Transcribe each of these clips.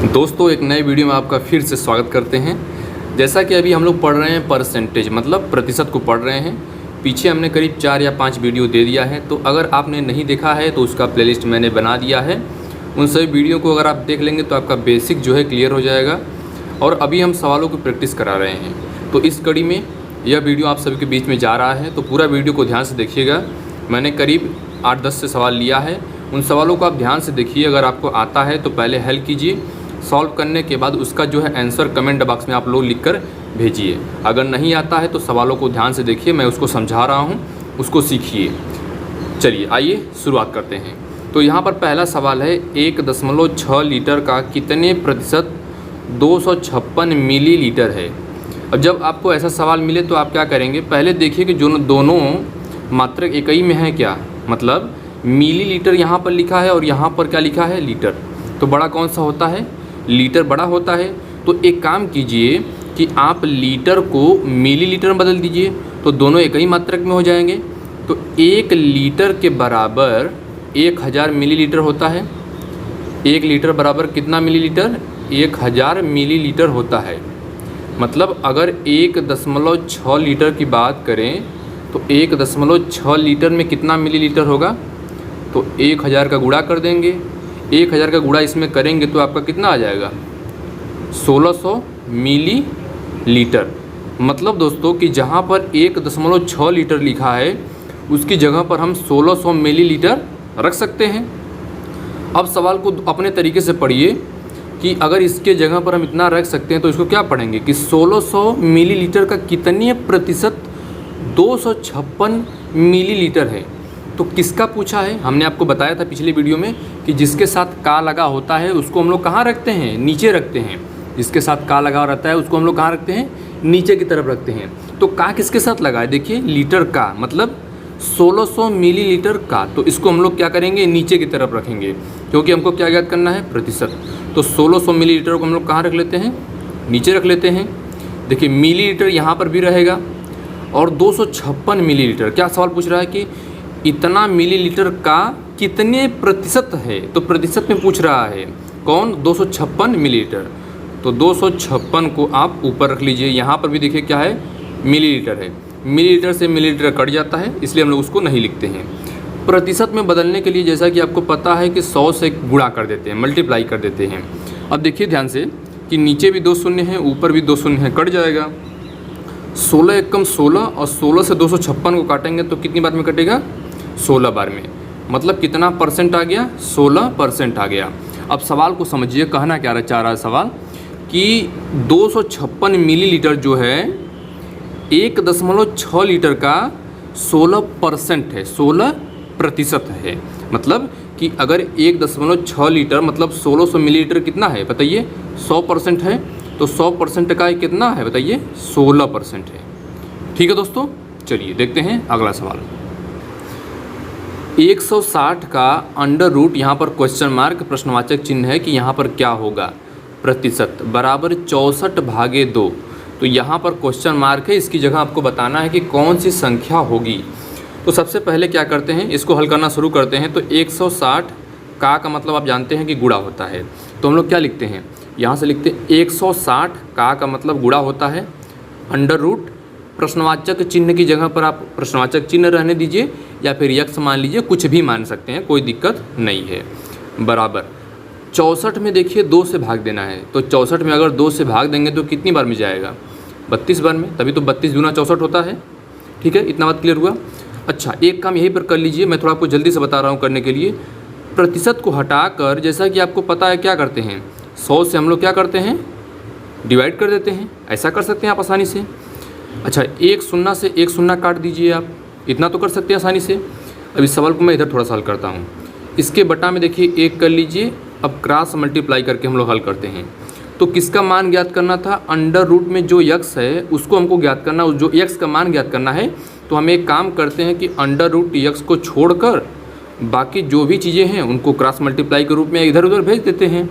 दोस्तों एक नए वीडियो में आपका फिर से स्वागत करते हैं। जैसा कि अभी हम लोग पढ़ रहे हैं परसेंटेज मतलब प्रतिशत को पढ़ रहे हैं। पीछे हमने करीब 4 या 5 वीडियो दे दिया है, तो अगर आपने नहीं देखा है तो उसका प्लेलिस्ट मैंने बना दिया है। उन सभी वीडियो को अगर आप देख लेंगे तो आपका बेसिक जो है क्लियर हो जाएगा। और अभी हम सवालों की प्रैक्टिस करा रहे हैं, तो इस कड़ी में यह वीडियो आप सभी के बीच में जा रहा है, तो पूरा वीडियो को ध्यान से देखिएगा। मैंने करीब 8-10 से सवाल लिया है, उन सवालों को आप ध्यान से देखिए। अगर आपको आता है तो पहले हल कीजिए, सॉल्व करने के बाद उसका जो है आंसर कमेंट बॉक्स में आप लोग लिखकर भेजिए। अगर नहीं आता है तो सवालों को ध्यान से देखिए, मैं उसको समझा रहा हूँ, उसको सीखिए। चलिए आइए शुरुआत करते हैं। तो यहाँ पर पहला सवाल है 1.6 लीटर का कितने प्रतिशत 256 मिलीलीटर है। अब जब आपको ऐसा सवाल मिले तो आप क्या करेंगे, पहले देखिए कि जो दोनों मात्रक एक ही में है क्या, मतलब मिलीलीटर यहाँ पर लिखा है और यहाँ पर क्या लिखा है, लीटर। तो बड़ा कौन सा होता है, लीटर बड़ा होता है। तो एक काम कीजिए कि आप लीटर को मिलीलीटर में बदल दीजिए, तो दोनों एक ही मात्रक में हो जाएंगे। तो 1 लीटर के बराबर 1000 मिलीलीटर होता है। 1 लीटर बराबर कितना मिलीलीटर, 1000 मिलीलीटर होता है। मतलब अगर 1.6 लीटर की बात करें तो 1.6 लीटर में कितना मिलीलीटर होगा, तो 1000 का गुणा कर देंगे। 1000 का गुणा इसमें करेंगे तो आपका कितना आ जाएगा, 1600 मिलीलीटर। मतलब दोस्तों कि जहाँ पर 1.6 लीटर लिखा है उसकी जगह पर हम 1600 मिलीलीटर रख सकते हैं। अब सवाल को अपने तरीके से पढ़िए कि अगर इसके जगह पर हम इतना रख सकते हैं तो इसको क्या पढ़ेंगे कि 1600 मिलीलीटर का कितने प्रतिशत 256 मिलीलीटर है। तो किसका पूछा है, हमने आपको बताया था पिछले वीडियो में कि जिसके साथ का लगा होता है उसको हम लोग कहाँ रखते हैं, नीचे रखते हैं। जिसके साथ का लगा रहता है उसको हम लोग कहाँ रखते हैं, नीचे की तरफ रखते हैं। तो का किसके साथ लगा है, देखिए लीटर का मतलब 1600 मिलीलीटर का, तो इसको हम लोग क्या करेंगे, नीचे की तरफ रखेंगे, क्योंकि हमको क्या ज्ञात करना है, प्रतिशत। तो 1600 मिलीलीटर को हम लोग कहाँ रख लेते हैं, नीचे रख लेते हैं। देखिए मिलीलीटर यहाँ पर भी रहेगा और 256 मिलीलीटर। क्या सवाल पूछ रहा है कि इतना मिलीलीटर का कितने प्रतिशत है, तो प्रतिशत में पूछ रहा है कौन, 256 मिलीलीटर। तो 256 को आप ऊपर रख लीजिए। यहाँ पर भी देखिए क्या है, मिलीलीटर है। मिलीलीटर से मिलीलीटर कट जाता है, इसलिए हम लोग उसको नहीं लिखते हैं। प्रतिशत में बदलने के लिए जैसा कि आपको पता है कि 100 से गुणा कर देते हैं, मल्टीप्लाई कर देते हैं। अब देखिए ध्यान से कि नीचे भी 2 शून्य हैं, ऊपर भी 2 शून्य हैं, कट जाएगा। 16 एकम 16 और 16 से 256 को काटेंगे तो कितनी बार में कटेगा, 16 बार में। मतलब कितना परसेंट आ गया, 16% आ गया। अब सवाल को समझिए, कहना क्या चाह रहा है सवाल कि 256 मिलीलीटर जो है 1.6 लीटर का 16% है, 16% है। मतलब कि अगर 1.6 लीटर मतलब 1600 मिलीलीटर कितना है बताइए, 100% है। तो 100% का कितना है बताइए, 16% है। ठीक है दोस्तों, चलिए देखते हैं अगला सवाल। 160 का अंडर रूट, यहाँ पर क्वेश्चन मार्क प्रश्नवाचक चिन्ह है कि यहाँ पर क्या होगा, प्रतिशत बराबर 64/2। तो यहाँ पर क्वेश्चन मार्क है, इसकी जगह आपको बताना है कि कौन सी संख्या होगी। तो सबसे पहले क्या करते हैं, इसको हल करना शुरू करते हैं। तो 160 का मतलब आप जानते हैं कि गुणा होता है, तो हम लोग क्या लिखते हैं, यहाँ से लिखते हैं 160 का मतलब गुणा होता है, अंडर रूट प्रश्नवाचक चिन्ह की जगह पर आप प्रश्नवाचक चिन्ह रहने दीजिए या फिर यक्स मान लीजिए, कुछ भी मान सकते हैं, कोई दिक्कत नहीं है। बराबर 64 में देखिए 2 से भाग देना है, तो 64 में अगर 2 से भाग देंगे तो कितनी बार में जाएगा, 32 बार में। तभी तो 32 गुना 64 होता है। ठीक है, इतना बात क्लियर हुआ। अच्छा, एक काम यहीं पर कर लीजिए, मैं थोड़ा आपको जल्दी से बता रहा हूँ करने के लिए। प्रतिशत को हटाकर जैसा कि आपको पता है क्या करते हैं, 100 से हम लोग क्या करते हैं, डिवाइड कर देते हैं। ऐसा कर सकते हैं आप आसानी से। अच्छा, 1 शून्य से 1 शून्य काट दीजिए आप, इतना तो कर सकते हैं आसानी से। अब इस सवाल को मैं इधर थोड़ा सा हल करता हूँ। इसके बटा में देखिए 1 कर लीजिए। अब क्रॉस मल्टीप्लाई करके हम लोग हल करते हैं। तो किसका मान ज्ञात करना था, अंडर रूट में जो यक्स है उसको हमको ज्ञात करना, जो यक्स का मान ज्ञात करना है। तो हम एक काम करते हैं कि अंडर रूट यक्स को छोड़कर बाकी जो भी चीज़ें हैं उनको क्रॉस मल्टीप्लाई के रूप में इधर उधर भेज देते हैं।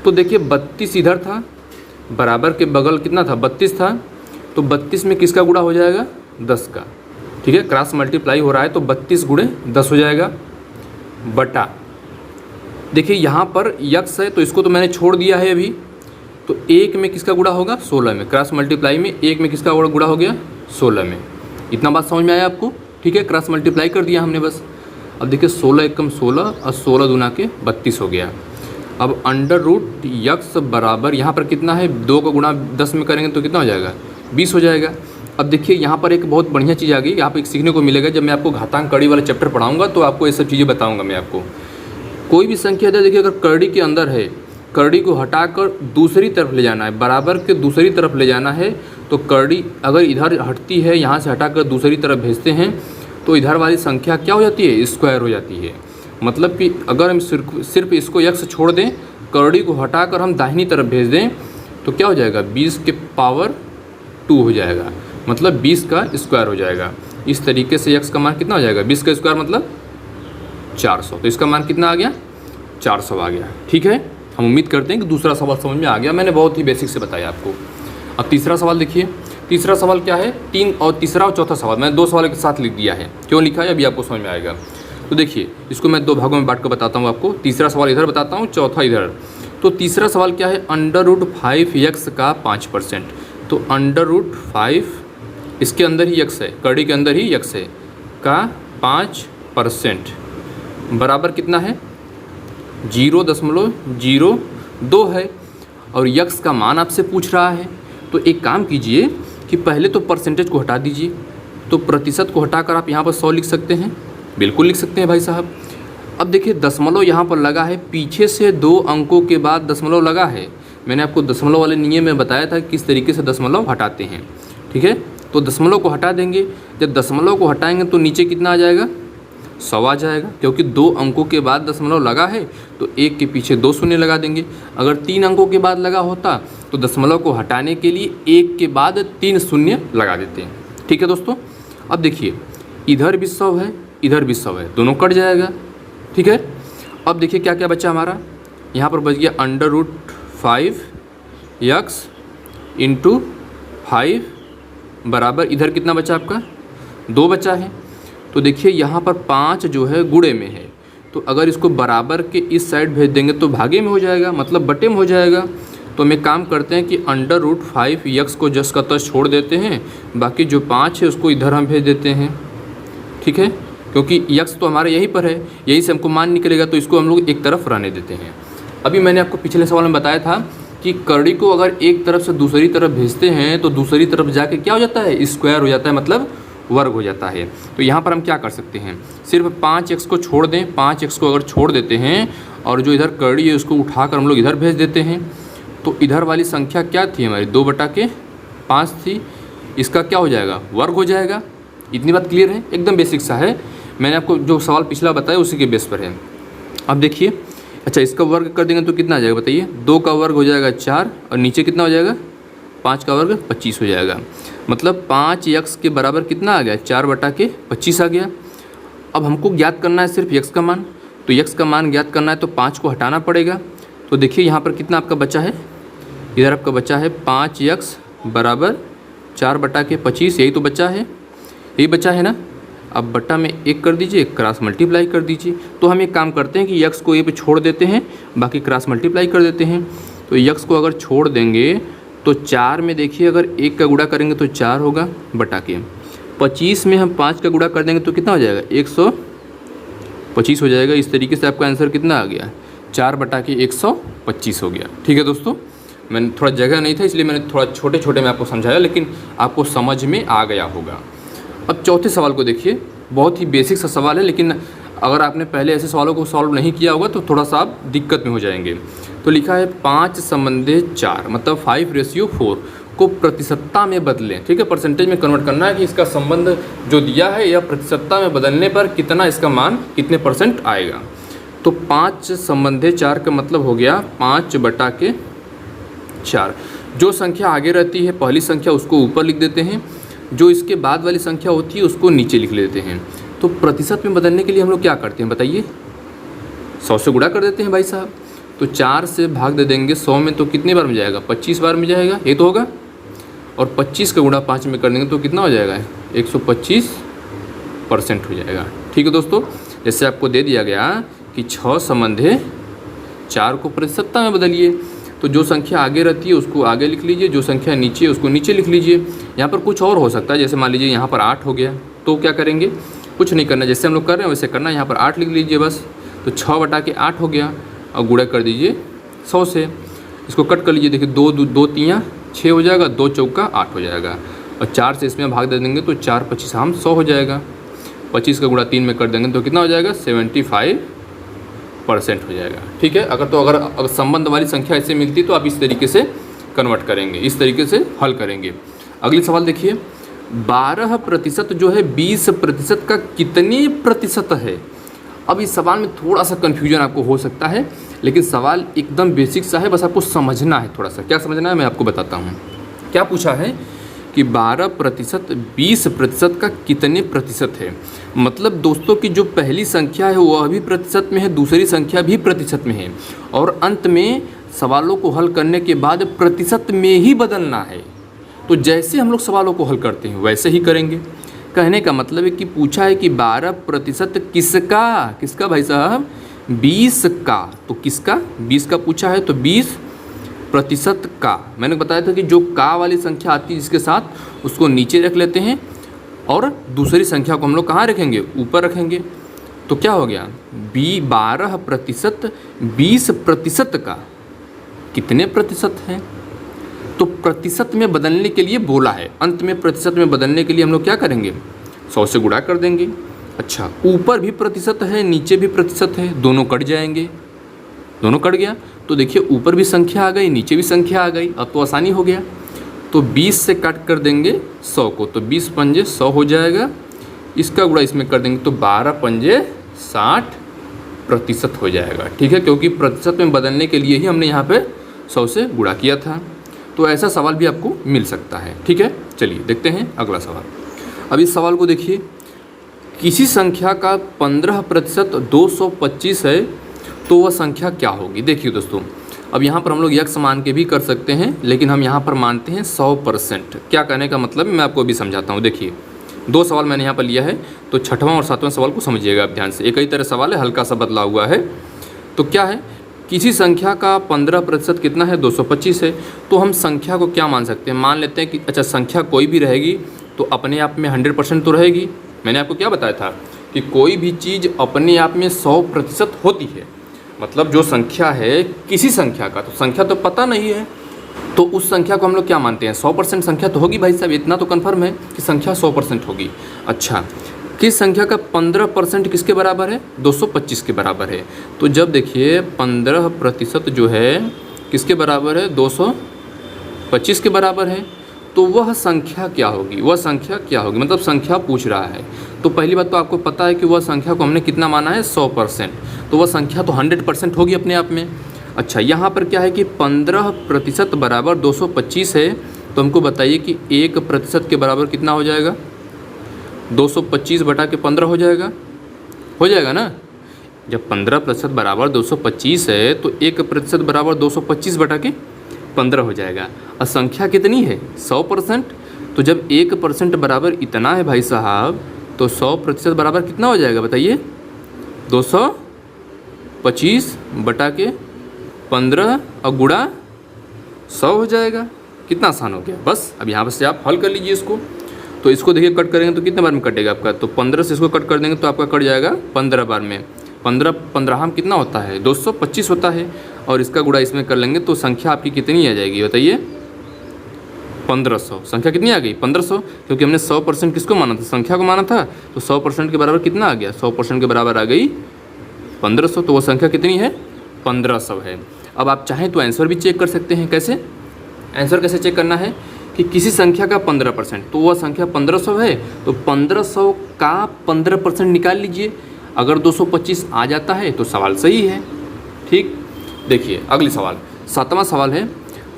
तो देखिए 32 इधर था, बराबर के बगल कितना था, 32 था। तो 32 में किसका गुणा हो जाएगा, 10 का। ठीक है, क्रॉस मल्टीप्लाई हो रहा है तो 32 गुणे 10 हो जाएगा, बटा देखिए यहाँ पर यक्स है तो इसको तो मैंने छोड़ दिया है अभी, तो 1 में किसका गुणा होगा 16 में, क्रॉस मल्टीप्लाई में 1 में किसका गुणा हो गया 16 में। इतना बात समझ में आया आपको? ठीक है, क्रॉस मल्टीप्लाई कर दिया हमने बस। अब देखिए 16 एकम 16 और 16 दूना के 32 हो गया। अब अंडर रूट यक्स बराबर यहाँ पर कितना है, 2 का गुणा 10 में करेंगे तो कितना हो जाएगा 20 हो जाएगा। अब देखिए यहाँ पर एक बहुत बढ़िया चीज़ आ गई, यहाँ पर एक सीखने को मिलेगा। जब मैं आपको घातांक कड़ी वाला चैप्टर पढ़ाऊँगा तो आपको ये सब चीज़ें बताऊँगा मैं आपको। कोई भी संख्या है, देखिए अगर कड़ी के अंदर है, कड़ी को हटाकर दूसरी तरफ ले जाना है, बराबर के दूसरी तरफ ले जाना है, तो कड़ी अगर इधर हटती है, यहाँ से हटाकर दूसरी तरफ भेजते हैं तो इधर वाली संख्या क्या हो जाती है, स्क्वायर हो जाती है। मतलब कि अगर हम सिर्फ इसको यक्स छोड़ दें, कड़ी को हटाकर हम दाहिनी तरफ भेज दें तो क्या हो जाएगा 20 के पावर 2 हो जाएगा, मतलब 20 का स्क्वायर हो जाएगा। इस तरीके से यक्स का मान कितना हो जाएगा 20 का स्क्वायर मतलब 400। तो इसका मान कितना आ गया 400 आ गया। ठीक है, हम उम्मीद करते हैं कि दूसरा सवाल समझ में आ गया, मैंने बहुत ही बेसिक से बताया आपको। अब तीसरा सवाल देखिए, तीसरा सवाल क्या है, तीसरा और चौथा सवाल मैंने 2 सवाल के साथ लिख दिया है। क्यों लिखा है अभी आपको समझ में आएगा। तो देखिए इसको मैं 2 भागों में बांट कर बताता हूँ आपको। तीसरा सवाल इधर बताता हूँ, चौथा इधर। तो तीसरा सवाल क्या है, अंडर रूट 5 यक्स का 5%। तो अंडर रूट 5 इसके अंदर ही यक्स है, कड़ी के अंदर ही यक्स है, का 5% बराबर कितना है 0.02 है। और यक्स का मान आपसे पूछ रहा है, तो एक काम कीजिए कि पहले तो परसेंटेज को हटा दीजिए। तो प्रतिशत को हटाकर आप यहाँ पर 100 लिख सकते हैं, बिल्कुल लिख सकते हैं भाई साहब। अब देखिए दशमलव यहाँ पर लगा है, पीछे से 2 अंकों के बाद दशमलव लगा है। मैंने आपको दशमलव वाले नियम में बताया था किस तरीके से दशमलव हटाते हैं। ठीक है, तो दशमलव को हटा देंगे। जब दशमलव को हटाएंगे तो नीचे कितना आ जाएगा 100 आ जाएगा, क्योंकि 2 अंकों के बाद दशमलव लगा है तो 1 के पीछे 2 शून्य लगा देंगे। अगर 3 अंकों के बाद लगा होता तो दशमलव को हटाने के लिए 1 के बाद 3 शून्य लगा देते हैं। ठीक है दोस्तों, अब देखिए इधर भी 100 है, इधर भी 100 है, दोनों कट जाएगा। ठीक है, अब देखिए क्या क्या बचा हमारा, यहाँ पर बच गया अंडर रूट 5 यक्स इंटू 5 बराबर, इधर कितना बचा आपका 2 बचा है। तो देखिए यहाँ पर 5 जो है गुणे में है, तो अगर इसको बराबर के इस साइड भेज देंगे तो भागे में हो जाएगा, मतलब बटे में हो जाएगा। तो हम एक काम करते हैं कि अंडर रूट 5 यक्स को जस का तस छोड़ देते हैं, बाकी जो 5 है उसको इधर हम भेज देते हैं। ठीक है, क्योंकि यक्स तो हमारे यहीं पर है, यहीं से हमको मान निकलेगा, तो इसको हम लोग एक तरफ रहने देते हैं। अभी मैंने आपको पिछले सवाल में बताया था कि कड़ी को अगर एक तरफ से दूसरी तरफ भेजते हैं तो दूसरी तरफ जाके क्या हो जाता है स्क्वायर हो जाता है, मतलब वर्ग हो जाता है। तो यहाँ पर हम क्या कर सकते हैं, सिर्फ 5x को छोड़ दें, 5x को अगर छोड़ देते हैं और जो इधर कड़ी है उसको उठाकर हम लोग इधर भेज देते हैं, तो इधर वाली संख्या क्या थी हमारी 2/5 थी, इसका क्या हो जाएगा वर्ग हो जाएगा। इतनी बात क्लियर है, एकदम बेसिक सा है। मैंने आपको जो सवाल पिछला बताया उसी के बेस पर है। अब देखिए, अच्छा इसका वर्ग कर देंगे तो कितना आ जाएगा बताइए, 2 का वर्ग हो जाएगा 4 और नीचे कितना हो जाएगा 5 का वर्ग 25 हो जाएगा। मतलब 5x के बराबर कितना आ गया 4/25 आ गया। अब हमको ज्ञात करना है सिर्फ x का मान, तो x का मान ज्ञात करना है तो 5 को हटाना पड़ेगा। तो देखिए यहाँ पर कितना आपका बचा है, इधर आपका बचा है 5x बराबर 4/25, यही तो बचा है, यही बचा है ना। अब बटा में 1 कर दीजिए, क्रॉस मल्टीप्लाई कर दीजिए। तो हम एक काम करते हैं कि x को ये पे छोड़ देते हैं, बाकी क्रॉस मल्टीप्लाई कर देते हैं। तो x को अगर छोड़ देंगे तो 4 में देखिए अगर 1 का गुणा करेंगे तो 4 होगा बटा के, 25 में हम 5 का गुणा कर देंगे तो कितना हो जाएगा 125 हो जाएगा। इस तरीके से आपका आंसर कितना आ गया 4/125 हो गया। ठीक है दोस्तों, मैंने थोड़ा जगह नहीं था इसलिए मैंने थोड़ा छोटे छोटे में आपको समझाया, लेकिन आपको समझ में आ गया होगा। अब चौथे सवाल को देखिए, बहुत ही बेसिक सा सवाल है, लेकिन अगर आपने पहले ऐसे सवालों को सॉल्व नहीं किया होगा तो थोड़ा सा आप दिक्कत में हो जाएंगे। तो लिखा है 5 संबंधे 4 मतलब 5:4 को प्रतिशतता में बदलें। ठीक है, परसेंटेज में कन्वर्ट करना है कि इसका संबंध जो दिया है या प्रतिशतता में बदलने पर कितना इसका मान कितने % आएगा। तो 5 संबंधे 4 का मतलब हो गया 5/4। जो संख्या आगे रहती है पहली संख्या उसको ऊपर लिख देते हैं, जो इसके बाद वाली संख्या होती है उसको नीचे लिख लेते हैं। तो प्रतिशत में बदलने के लिए हम लोग क्या करते हैं बताइए, 100 से गुणा कर देते हैं भाई साहब। तो 4 से भाग दे देंगे 100 में तो कितने बार में जाएगा 25 बार में जाएगा, ये तो होगा। और 25 का गुणा 5 में कर देंगे तो कितना हो जाएगा 125% हो जाएगा। ठीक है दोस्तों, जैसे आपको दे दिया गया कि 6 संबंधे 4 को प्रतिशतता में बदलिए। तो जो संख्या आगे रहती है उसको आगे लिख लीजिए, जो संख्या नीचे है उसको नीचे लिख लीजिए। यहाँ पर कुछ और हो सकता है, जैसे मान लीजिए यहाँ पर 8 हो गया, तो क्या करेंगे, कुछ नहीं करना, जैसे हम लोग कर रहे हैं वैसे करना। यहाँ पर 8 लिख लीजिए बस, तो 6 बटा के 8 हो गया, और गुणा कर दीजिए 100 से। इसको कट कर लीजिए, देखिए 2 3 6 हो जाएगा, 2 चौका 8 हो जाएगा, और 4 से इसमें भाग दे देंगे तो 4 25 हम 100 हो जाएगा। 25 का गुणा 3 में कर देंगे तो कितना हो जाएगा, 75% हो जाएगा। ठीक है, अगर संबंध वाली संख्या ऐसे मिलती तो आप इस तरीके से कन्वर्ट करेंगे, इस तरीके से हल करेंगे। अगली सवाल देखिए, 12% जो है 20% का कितने प्रतिशत है। अब इस सवाल में थोड़ा सा कन्फ्यूजन आपको हो सकता है, लेकिन सवाल एकदम बेसिक सा है, बस आपको समझना है थोड़ा सा। क्या समझना है मैं आपको बताता हूँ। क्या पूछा है कि 12% 20% का कितने प्रतिशत है। मतलब दोस्तों की जो पहली संख्या है वह भी प्रतिशत में है, दूसरी संख्या भी प्रतिशत में है, और अंत में सवालों को हल करने के बाद प्रतिशत में ही बदलना है। तो जैसे हम लोग सवालों को हल करते हैं वैसे ही करेंगे। कहने का मतलब है कि पूछा है कि 12% किसका भाई साहब, 20 का। तो किसका, 20 का पूछा है, तो 20% का। मैंने बताया था कि जो का वाली संख्या आती है जिसके साथ, उसको नीचे रख लेते हैं और दूसरी संख्या को हम लोग कहाँ रखेंगे, ऊपर रखेंगे। तो क्या हो गया, 12% 20% का कितने प्रतिशत हैं। तो प्रतिशत में बदलने के लिए बोला है, अंत में प्रतिशत में बदलने के लिए हम लोग क्या करेंगे, 100 से गुणा कर देंगे। अच्छा, ऊपर भी प्रतिशत है नीचे भी प्रतिशत है, दोनों कट जाएंगे, दोनों कट गया तो देखिए ऊपर भी संख्या आ गई नीचे भी संख्या आ गई, अब तो आसानी हो गया। तो 20 से काट कर देंगे 100 को, तो 20 पंजे 100 हो जाएगा, इसका गुणा इसमें कर देंगे तो 12 पंजे 60% हो जाएगा। ठीक है, क्योंकि प्रतिशत में बदलने के लिए ही हमने यहाँ पे 100 से गुणा किया था। तो ऐसा सवाल भी आपको मिल सकता है। ठीक है, चलिए देखते हैं अगला सवाल। अब इस सवाल को देखिए, किसी संख्या का 15% 225 है तो वह संख्या क्या होगी। देखिए दोस्तों, अब यहाँ पर हम लोग यक्स मान के भी कर सकते हैं, लेकिन हम यहाँ पर मानते हैं 100%। क्या कहने का मतलब मैं आपको अभी समझाता हूँ। देखिए 2 सवाल मैंने यहाँ पर लिया है, तो 6वां और 7वां सवाल को समझिएगा आप ध्यान से। एक ही तरह सवाल है, हल्का सा बदला हुआ है। तो क्या है, किसी संख्या का 15% कितना है, 225 है। तो हम संख्या को क्या मान सकते हैं, मान लेते हैं कि अच्छा संख्या कोई भी रहेगी तो अपने आप में 100% तो रहेगी। मैंने आपको क्या बताया था कि कोई भी चीज़ अपने आप में 100% होती है। मतलब जो संख्या है किसी संख्या का, तो संख्या तो पता नहीं है, तो उस संख्या को हम लोग क्या मानते हैं, 100% संख्या तो होगी भाई साहब, इतना तो कन्फर्म है कि संख्या 100% होगी। अच्छा, किस संख्या का 15% किसके बराबर है, 225 के बराबर है। तो जब देखिए 15% जो है किसके बराबर है, 225 के बराबर है, तो वह संख्या क्या होगी, वह संख्या क्या होगी, मतलब संख्या पूछ रहा है। तो पहली बात तो आपको पता है कि वह संख्या को हमने कितना माना है, 100%, तो वह संख्या तो 100% होगी अपने आप में। अच्छा, यहाँ पर क्या है कि 15% बराबर 225 है, तो हमको बताइए कि 1% के बराबर कितना हो जाएगा, 225 बटा के 15 हो जाएगा ना। जब 15% बराबर 225 है तो 1% बराबर 225 बटा के 15 हो जाएगा। और संख्या कितनी है, 100%। तो जब 1% बराबर इतना है भाई साहब, तो 100% बराबर कितना हो जाएगा बताइए, 225 बटा के 15 और गुणा 100 हो जाएगा। कितना आसान हो गया। बस अब यहाँ से आप हल कर लीजिए इसको। तो इसको देखिए कट करेंगे तो कितने बार में कटेगा आपका, तो 15 से इसको कट कर देंगे तो आपका कट जाएगा 15 बार में। 15 हम कितना होता है, 225 होता है, और इसका गुणा इसमें कर लेंगे तो संख्या आपकी कितनी आ जाएगी बताइए, 1500। संख्या कितनी आ गई, 1500, क्योंकि हमने 100% किसको माना था, संख्या को माना था। तो 100% के बराबर कितना आ गया, 100% के बराबर आ गई 1500। तो वो संख्या कितनी है, 1500 है। अब आप चाहें तो आंसर भी चेक कर सकते हैं। कैसे, आंसर कैसे चेक करना है कि किसी संख्या का 15%, तो वह संख्या 1500 है, तो 1500 का 15% निकाल लीजिए। अगर 225 आ जाता है तो सवाल सही है। ठीक, देखिए अगली सवाल, 7वां सवाल है,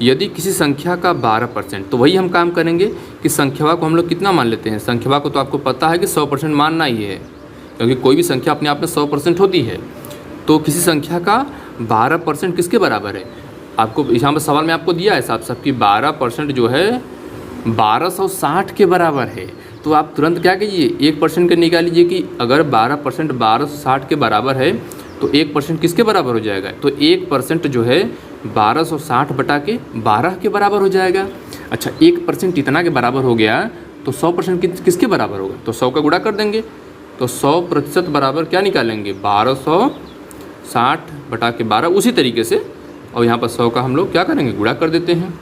यदि किसी संख्या का 12%, तो वही हम काम करेंगे कि संख्या को हम लोग कितना मान लेते हैं। संख्या को तो आपको पता है कि 100% मानना ही है, क्योंकि कोई भी संख्या अपने आप में 100% होती है। तो किसी संख्या का 12% किसके बराबर है, आपको यहाँ पर सवाल में आपको दिया है साफ साफ कि 12% जो है 1260 के बराबर है। तो आप तुरंत क्या कीजिए, 1% का निकाल लीजिए कि अगर 12% 1260 के बराबर है तो 1% किसके बराबर हो जाएगा? तो 1% जो है 1260 बटा के 12 के बराबर हो जाएगा। अच्छा 1% इतना के बराबर हो गया तो 100% किसके बराबर होगा? तो 100 का गुणा कर देंगे तो 100% बराबर क्या निकालेंगे? 1260 बटा के 12। उसी तरीके से और यहाँ पर 100 का हम लोग क्या करेंगे? गुणा कर देते हैं।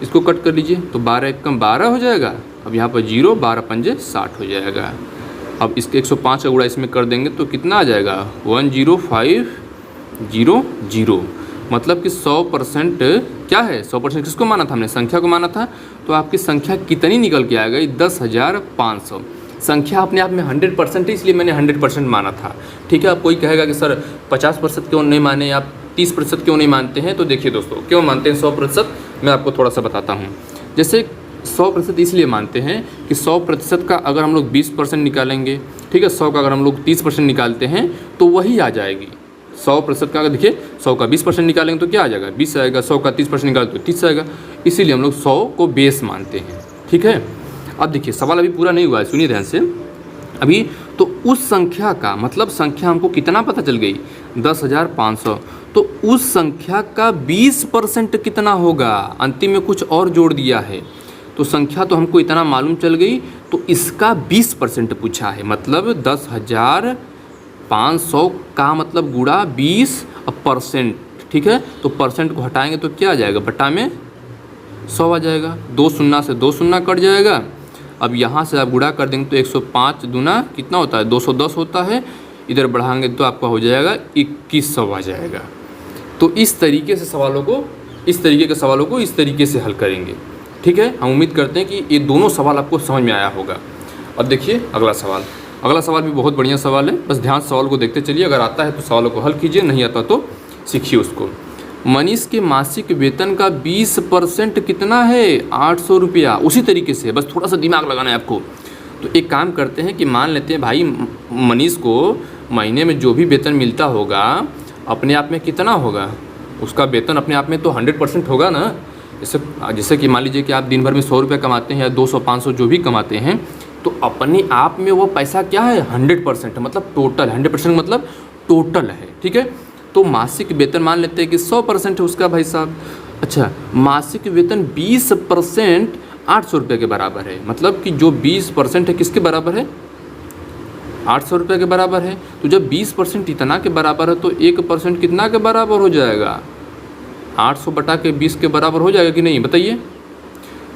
इसको कट कर लीजिए तो 12 एकम 12 हो जाएगा। अब यहाँ पर 0, 12 पंजे 60 हो जाएगा। अब इसके 105 का गुणा इसमें कर देंगे तो कितना आ जाएगा? 10500। मतलब कि 100% क्या है? 100% किसको माना था हमने? संख्या को माना था। तो आपकी संख्या कितनी निकल के आ गई? 10,500। संख्या अपने आप में 100% है, इसलिए मैंने 100% माना था। ठीक है। अब कोई कहेगा कि सर 50% क्यों नहीं माने, आप 30% क्यों नहीं मानते हैं? तो देखिए दोस्तों, क्यों मानते हैं 100%, मैं आपको थोड़ा सा बताता हूँ। जैसे 100% इसलिए मानते हैं कि 100% का अगर हम लोग 20% निकालेंगे, ठीक है, 100 का अगर हम लोग 30% निकालते हैं तो वही आ जाएगी। 100% का अगर देखिए 100 का 20% निकालेंगे तो क्या आ जाएगा? 20 आएगा। 100 का 30% निकालें तो 30 आएगा। इसीलिए हम लोग 100 को बेस मानते हैं। ठीक है। अब देखिए सवाल अभी पूरा नहीं हुआ है, सुनिए ध्यान से। अभी तो उस संख्या का मतलब संख्या हमको कितना पता चल गई? 10,500। तो उस संख्या का 20% कितना होगा? अंतिम में कुछ और जोड़ दिया है। तो संख्या तो हमको इतना मालूम चल गई, तो इसका 20% पूछा है। मतलब 10,500 का मतलब गुणा 20%। ठीक है। तो परसेंट को हटाएंगे तो क्या आ जाएगा? बटा में 100 आ जाएगा। 2 शून्य से 2 शून्य कट जाएगा। अब यहाँ से आप गुणा कर देंगे तो 105 दूना कितना होता है? 210 होता है। इधर बढ़ाएंगे तो आपका हो जाएगा 2100 आ जाएगा। तो इस तरीके से सवालों को इस तरीके से हल करेंगे। ठीक है। हम उम्मीद करते हैं कि ये दोनों सवाल आपको समझ में आया होगा। अब देखिए अगला सवाल भी बहुत बढ़िया सवाल है। बस ध्यान से सवाल को देखते चलिए। अगर आता है तो सवालों को हल कीजिए, नहीं आता तो सीखिए उसको। मनीष के मासिक वेतन का 20% कितना है? 800 रुपया। उसी तरीके से बस थोड़ा सा दिमाग लगाना है आपको। तो एक काम करते हैं कि मान लेते हैं भाई मनीष को महीने में जो भी वेतन मिलता होगा अपने आप में कितना होगा? उसका वेतन अपने आप में तो 100% होगा ना। जैसे कि मान लीजिए कि आप दिन भर में 100 रुपया कमाते हैं या 200-500 जो भी कमाते हैं, तो अपने आप में वो पैसा क्या है? 100% मतलब टोटल। 100% मतलब टोटल है। ठीक है। तो मासिक वेतन मान लेते हैं कि 100% है उसका भाई साहब। अच्छा मासिक वेतन 20% 800 रुपये के बराबर है। मतलब कि जो 20% है किसके बराबर है? 800 रुपये के बराबर है। तो जब 20% इतना के बराबर है तो 1% कितना के बराबर हो जाएगा? 800 बटा के 20 के बराबर हो जाएगा कि नहीं? बताइए।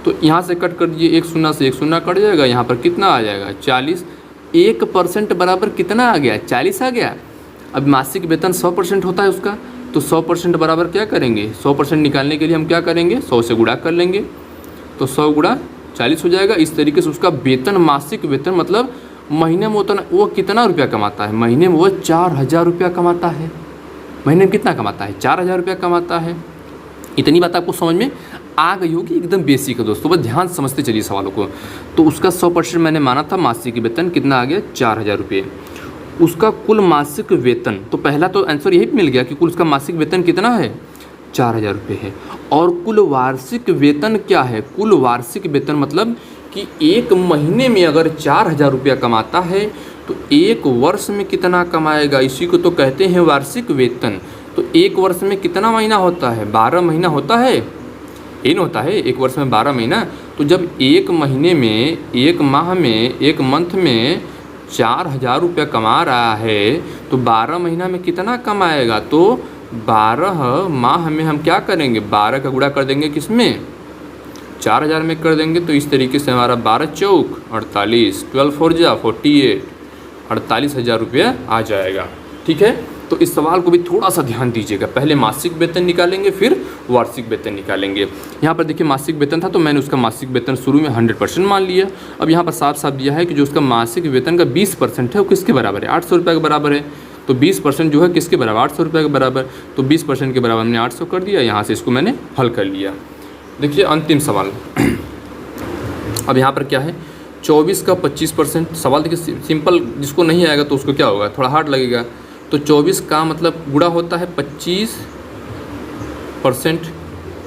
तो यहाँ से कट कर दीजिए, 1 शून्य से 1 शून्य कट जाएगा। यहाँ पर कितना आ जाएगा? 40। 1% बराबर कितना आ गया? 40 आ गया। अब मासिक वेतन 100% होता है उसका, तो 100% बराबर क्या करेंगे? 100% निकालने के लिए हम क्या करेंगे? 100 से गुणा कर लेंगे तो 100 गुणा 40 हो जाएगा। इस तरीके से उसका वेतन, मासिक वेतन मतलब महीने में उतना वो कितना रुपया कमाता है? महीने में वो 4000 रुपया कमाता है। महीने में कितना कमाता है? 4000 रुपया कमाता है। इतनी बात आपको समझ में आ गई होगी। एकदम बेसिक है दोस्तों, बस ध्यान समझते चलिए सवालों को। तो उसका 100% मैंने माना था। मासिक वेतन कितना आ गया? 4000 रुपये। उसका कुल मासिक वेतन, तो पहला तो आंसर यही मिल गया कि कुल उसका मासिक वेतन कितना है? 4000 रुपये है। और कुल वार्षिक वेतन क्या है? कुल वार्षिक वेतन मतलब कि एक महीने में अगर 4000 रुपया कमाता है तो एक वर्ष में कितना कमाएगा? इसी को तो कहते हैं वार्षिक वेतन। तो एक वर्ष में कितना महीना होता है? 12 महीना होता है। इन होता है एक वर्ष में 12 महीना। तो जब एक महीने में, एक माह में, एक मंथ में 4000 रुपया कमा रहा है तो 12 महीना में कितना कमाएगा? तो 12 माह में हम क्या करेंगे? 12 का गुणा कर देंगे किसमें? 4000 में कर देंगे। तो इस तरीके से हमारा 12 चौक 48, 12 4 जा 48, 48,000 रुपया आ जाएगा। ठीक है। तो इस सवाल को भी थोड़ा सा ध्यान दीजिएगा। पहले मासिक वेतन निकालेंगे फिर वार्षिक वेतन निकालेंगे। यहाँ पर देखिए मासिक वेतन था तो मैंने उसका मासिक वेतन शुरू में 100% मान लिया। अब यहाँ पर साफ साफ दिया है कि जो उसका मासिक वेतन का 20% है वो किसके बराबर है? 800 रुपये के बराबर है। तो 20% जो है किसके बराबर? 800 रुपये के बराबर। तो 20% के बराबर हमने 800 कर दिया। यहाँ से इसको मैंने हल कर लिया। देखिए अंतिम सवाल। अब यहाँ पर क्या है? 24 का 25%। सवाल देखिए सिंपल, जिसको नहीं आएगा तो उसको क्या होगा? थोड़ा हार्ड लगेगा। तो 24 का मतलब गुणा होता है 25%,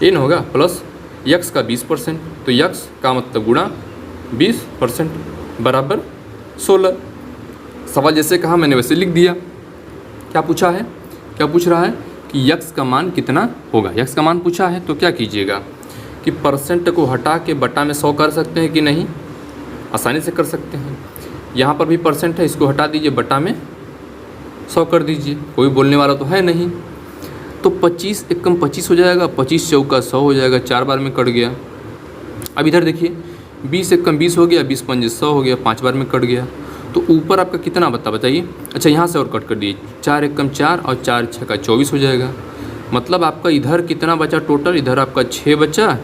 ये ना होगा, प्लस यक्स का 20%। तो यक्स का मतलब गुणा 20% बराबर 16। सवाल जैसे कहा मैंने वैसे लिख दिया। क्या पूछा है? क्या पूछ रहा है कि यक्स का मान कितना होगा। यक्स का मान पूछा है तो क्या कीजिएगा कि परसेंट को हटा के बटा में 100 कर सकते हैं कि नहीं, आसानी से कर सकते हैं। यहाँ पर भी परसेंट है, इसको हटा दीजिए, बटा में 100 कर दीजिए, कोई बोलने वाला तो है नहीं। तो 25 एकम 25 हो जाएगा, 25 चौका 100 हो जाएगा, 4 बार में कट गया। अब इधर देखिए 20 एकम 20 हो गया, 20 पंजे 100 हो गया, 5 बार में कट गया। तो ऊपर आपका कितना बताइए। अच्छा यहाँ से और कट कर दिए, 4 एकम 4 और 4 छक्का 24 हो जाएगा। मतलब आपका इधर कितना बचा टोटल, इधर आपका 6 बचा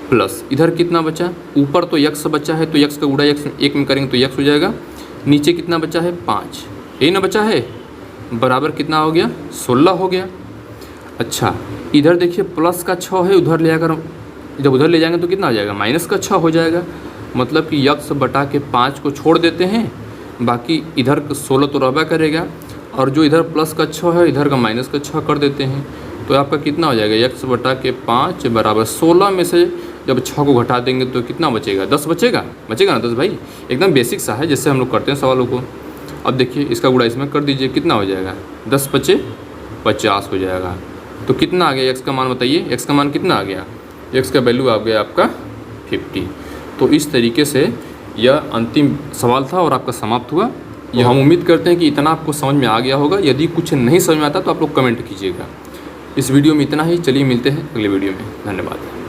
प्लस इधर कितना बचा, ऊपर तो यक्स बचा है तो यक्स का गुणा यक्स 1 में करेंगे तो यक्स हो जाएगा। नीचे कितना बचा है 5, यही ना बचा है, बराबर कितना हो गया 16 हो गया। अच्छा इधर देखिए प्लस का 6 है, उधर ले जाकर जब उधर ले जाएंगे तो कितना आ जाएगा माइनस का 6 हो जाएगा। मतलब कि यक्स बटा के 5 को छोड़ देते हैं, बाकी इधर 16 तो रहबा करेगा, और जो इधर प्लस का 6 है इधर का माइनस का 6 कर देते हैं। तो आपका कितना हो जाएगा यक्स बटा के 5 बराबर 16 में से जब 6 को घटा देंगे तो कितना बचेगा 10 बचेगा ना 10 भाई, एकदम बेसिक सा है जैसे हम लोग करते हैं सवालों को। अब देखिए इसका गुणा इसमें कर दीजिए, कितना हो जाएगा 10 पचे 50 हो जाएगा। तो कितना आ गया एक्स का मान बताइए, एक्स का मान कितना आ गया, एक्स का वैल्यू आ गया आपका 50। तो इस तरीके से यह अंतिम सवाल था और आपका समाप्त हुआ। यह हम उम्मीद करते हैं कि इतना आपको समझ में आ गया होगा। यदि कुछ नहीं समझ में आता तो आप लोग कमेंट कीजिएगा। इस वीडियो में इतना ही, चलिए मिलते हैं अगले वीडियो में, धन्यवाद।